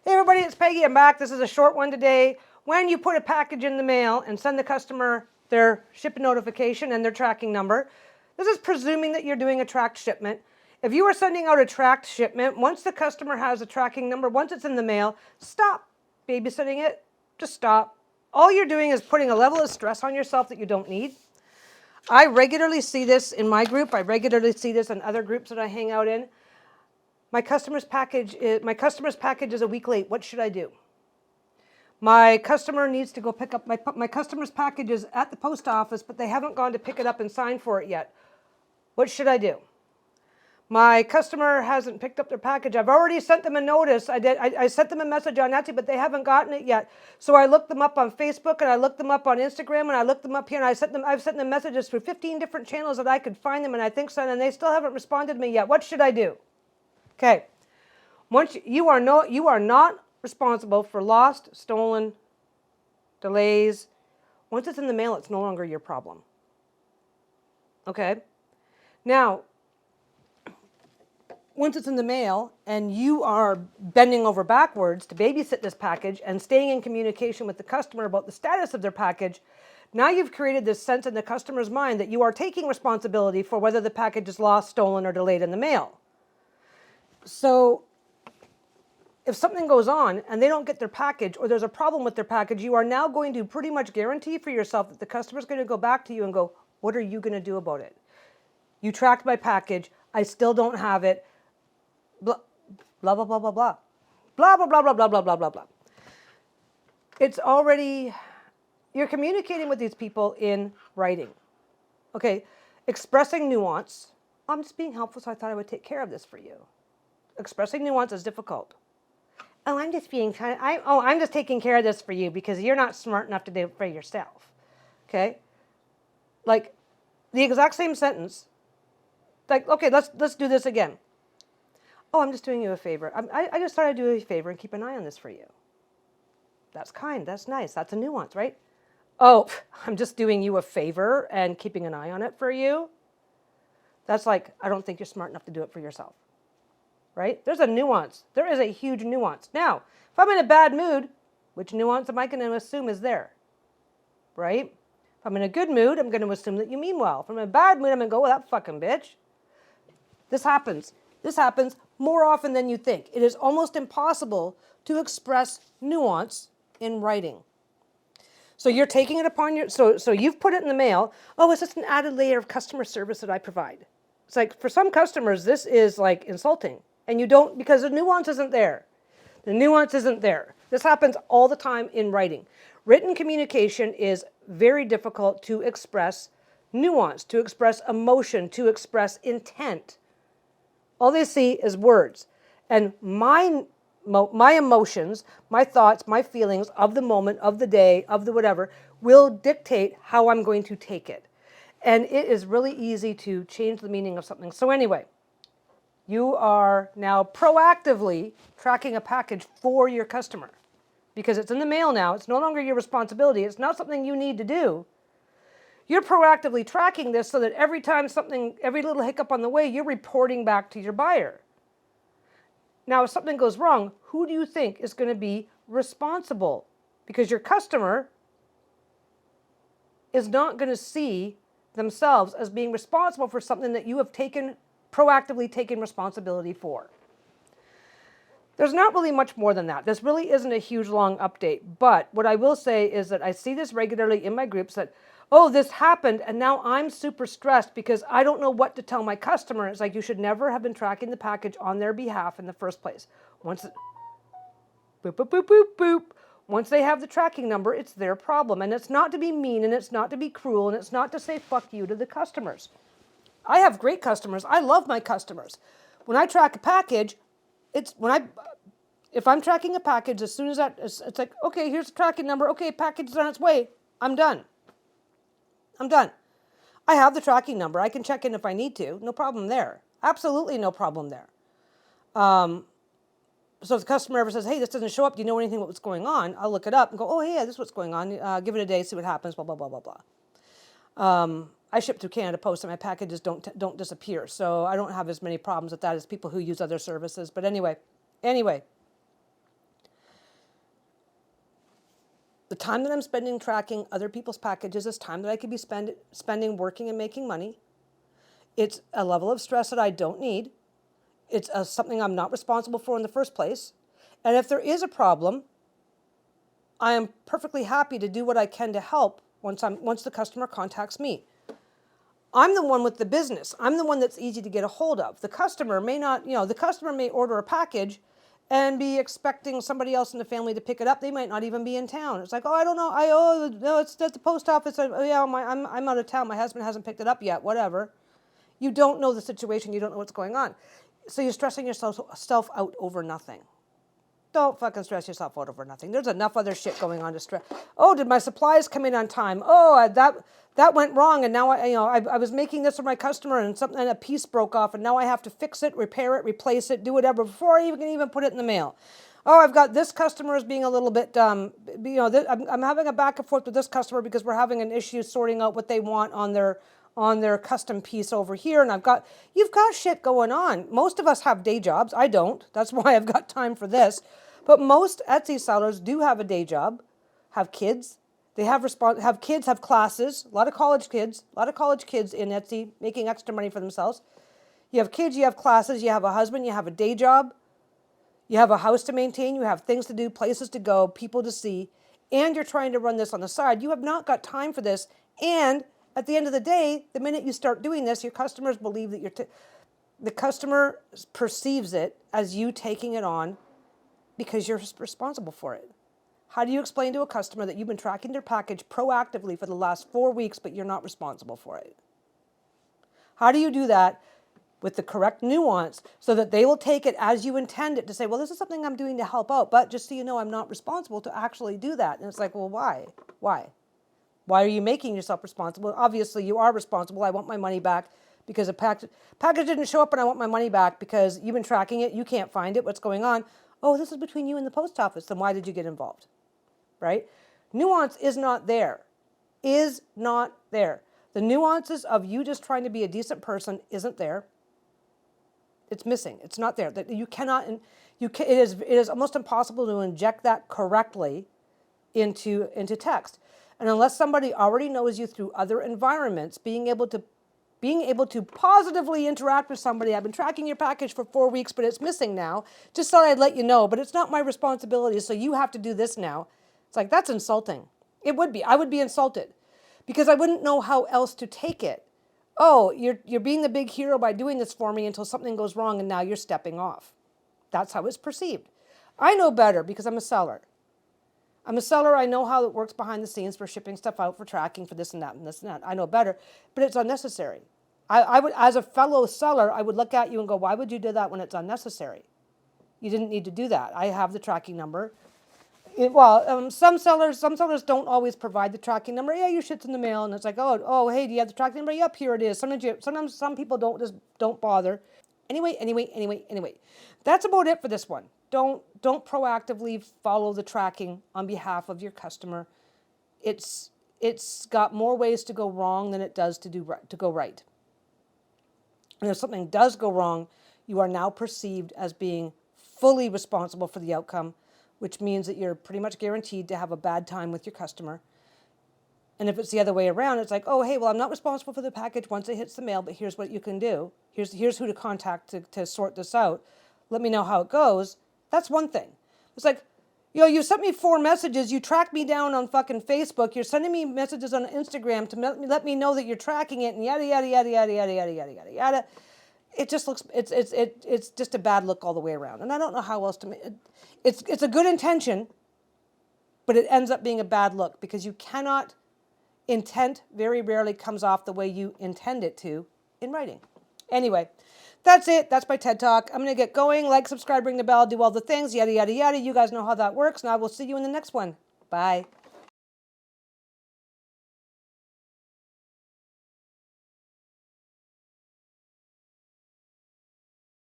Hey everybody, it's Peggy. I'm back. This is a short one today. When you put a package in the mail and send the customer their shipping notification and their tracking number, this is presuming that you're doing a tracked shipment. If you are sending out a tracked shipment, once the customer has a tracking number, once it's in the mail, stop babysitting it. Just stop. All you're doing is putting a level of stress on yourself that you don't need. I regularly see this in my group. I regularly see this in other groups that I hang out in. My customer's package is a week late. What should I do? My customer needs to go pick up my customer's package is at the post office, but they haven't gone to pick it up and sign for it yet. What should I do? My customer hasn't picked up their package. I've already sent them a notice. I sent them a message on Etsy, but they haven't gotten it yet. So I looked them up on Facebook and I looked them up on Instagram and I looked them up here and I've sent them messages through 15 different channels that I could find them, and I think so, and they still haven't responded to me yet. What should I do? Okay. Once you are not responsible for lost, stolen, delays. Once it's in the mail, it's no longer your problem. Okay? Now, once it's in the mail and you are bending over backwards to babysit this package and staying in communication with the customer about the status of their package, now you've created this sense in the customer's mind that you are taking responsibility for whether the package is lost, stolen, or delayed in the mail. So if something goes on and they don't get their package or there's a problem with their package, you are now going to pretty much guarantee for yourself that the customer's going to go back to you and go, what are you going to do about it? You tracked my package. I still don't have it. Blah, blah, blah, blah, blah, blah. Blah, blah, blah, blah, blah, blah, blah, blah, blah. It's already, you're communicating with these people in writing. Okay, expressing nuance. I'm just being helpful, so I thought I would take care of this for you. Expressing nuance is difficult. Oh, I'm just taking care of this for you because you're not smart enough to do it for yourself. Okay? Like the exact same sentence. Like, okay, let's do this again. Oh, I'm just doing you a favor. I just thought I'd do you a favor and keep an eye on this for you. That's kind. That's nice. That's a nuance, right? Oh, I'm just doing you a favor and keeping an eye on it for you. That's like, I don't think you're smart enough to do it for yourself. Right? There's a nuance. There is a huge nuance. Now, if I'm in a bad mood, which nuance am I going to assume is there? Right? If I'm in a good mood, I'm going to assume that you mean well. If I'm in a bad mood, I'm going to go, well, that fucking bitch. This happens. This happens more often than you think. It is almost impossible to express nuance in writing. So you're taking it upon your, so you've put it in the mail. Oh, it's just an added layer of customer service that I provide. It's like, for some customers, this is like insulting. And you don't, because the nuance isn't there. The nuance isn't there. This happens all the time in writing. Written communication is very difficult to express nuance, to express emotion, to express intent. All they see is words. And my emotions, my thoughts, my feelings of the moment, of the day, of the whatever, will dictate how I'm going to take it. And it is really easy to change the meaning of something. So anyway, you are now proactively tracking a package for your customer because it's in the mail now. It's no longer your responsibility. It's not something you need to do. You're proactively tracking this so that every little hiccup on the way, you're reporting back to your buyer. Now, if something goes wrong, who do you think is going to be responsible? Because your customer is not going to see themselves as being responsible for something that you have proactively taken responsibility for. There's not really much more than that. This really isn't a huge, long update. But what I will say is that I see this regularly in my groups that, oh, this happened, and now I'm super stressed because I don't know what to tell my customer. It's like, you should never have been tracking the package on their behalf in the first place. Boop, boop, boop, boop, boop. Once they have the tracking number, it's their problem. And it's not to be mean, and it's not to be cruel, and it's not to say fuck you to the customers. I have great customers. I love my customers. When I track a package, if I'm tracking a package, as soon as it's like, okay, here's the tracking number. Okay, package is on its way. I'm done. I have the tracking number. I can check in if I need to. No problem there. Absolutely no problem there. So if the customer ever says, hey, this doesn't show up, do you know anything about what's going on? I'll look it up and go, oh, yeah, this is what's going on. Give it a day, see what happens, blah, blah, blah, blah, blah. I ship through Canada Post and my packages don't disappear. So I don't have as many problems with that as people who use other services. But anyway, The time that I'm spending tracking other people's packages is time that I could be spending working and making money. It's a level of stress that I don't need. It's something I'm not responsible for in the first place. And if there is a problem, I am perfectly happy to do what I can to help once the customer contacts me. I'm the one with the business. I'm the one that's easy to get a hold of. The customer may not, the customer may order a package and be expecting somebody else in the family to pick it up. They might not even be in town. It's like, oh, I don't know. No, it's at the post office. I'm out of town. My husband hasn't picked it up yet. Whatever. You don't know the situation. You don't know what's going on. So you're stressing yourself out over nothing. Don't fucking stress yourself out over nothing. There's enough other shit going on to stress. Oh, did my supplies come in on time? Oh, that went wrong, and now I was making this for my customer, and a piece broke off, and now I have to fix it, repair it, replace it, do whatever before I can even put it in the mail. Oh, I've got this customer is being a little bit I'm having a back and forth with this customer because we're having an issue sorting out what they want on their custom piece over here, and you've got shit going on. Most of us have day jobs. I don't. That's why I've got time for this. But most Etsy sellers do have a day job, have kids. They have kids, have classes. A lot of college kids in Etsy making extra money for themselves. You have kids, you have classes, you have a husband, you have a day job, you have a house to maintain, you have things to do, places to go, people to see, and you're trying to run this on the side. You have not got time for this. And at the end of the day, the minute you start doing this, your customers believe that the customer perceives it as you taking it on because you're responsible for it. How do you explain to a customer that you've been tracking their package proactively for the last 4 weeks, but you're not responsible for it? How do you do that with the correct nuance so that they will take it as you intend it to say, well, this is something I'm doing to help out, but just so you know, I'm not responsible to actually do that. And it's like, well, why? Why are you making yourself responsible? Obviously, you are responsible. I want my money back because a package didn't show up and I want my money back because you've been tracking it. You can't find it. What's going on? Oh, this is between you and the post office. Then why did you get involved? Right? Nuance is not there. Is not there. The nuances of you just trying to be a decent person isn't there. It's missing. It's not there. That you cannot. It is almost impossible to inject that correctly into text. And unless somebody already knows you through other environments, being able to positively interact with somebody, I've been tracking your package for 4 weeks, but it's missing now. Just thought I'd let you know, but it's not my responsibility, so you have to do this now. It's like, that's insulting. It would be. I would be insulted because I wouldn't know how else to take it. Oh, you're being the big hero by doing this for me until something goes wrong and now you're stepping off. That's how it's perceived. I know better because I'm a seller. I'm a seller. I know how it works behind the scenes for shipping stuff out, for tracking, for this and that and this and that. I know better, but it's unnecessary. I would, as a fellow seller, I would look at you and go, why would you do that when it's unnecessary? You didn't need to do that. I have the tracking number. Some sellers don't always provide the tracking number. Yeah, your shit's in the mail, and it's like, oh, hey, do you have the tracking number? Yep, here it is. Sometimes some people don't bother. Anyway, that's about it for this one. Don't proactively follow the tracking on behalf of your customer. It's got more ways to go wrong than it does to go right. And if something does go wrong, you are now perceived as being fully responsible for the outcome, which means that you're pretty much guaranteed to have a bad time with your customer. And if it's the other way around, it's like, oh, hey, well, I'm not responsible for the package once it hits the mail, but here's what you can do. Here's who to contact to sort this out. Let me know how it goes. That's one thing. It's like, you sent me 4 messages. You tracked me down on fucking Facebook. You're sending me messages on Instagram to let me know that you're tracking it and yada, yada, yada, yada, yada, yada, yada, yada, yada. It just looks, it's just a bad look all the way around. And I don't know how else to make it. It's a good intention, but it ends up being a bad look because you cannot, intent very rarely comes off the way you intend it to in writing. Anyway, that's it. That's my TED Talk. I'm going to get going. Like, subscribe, ring the bell, do all the things, yada, yada, yada. You guys know how that works. And I will see you in the next one. Bye.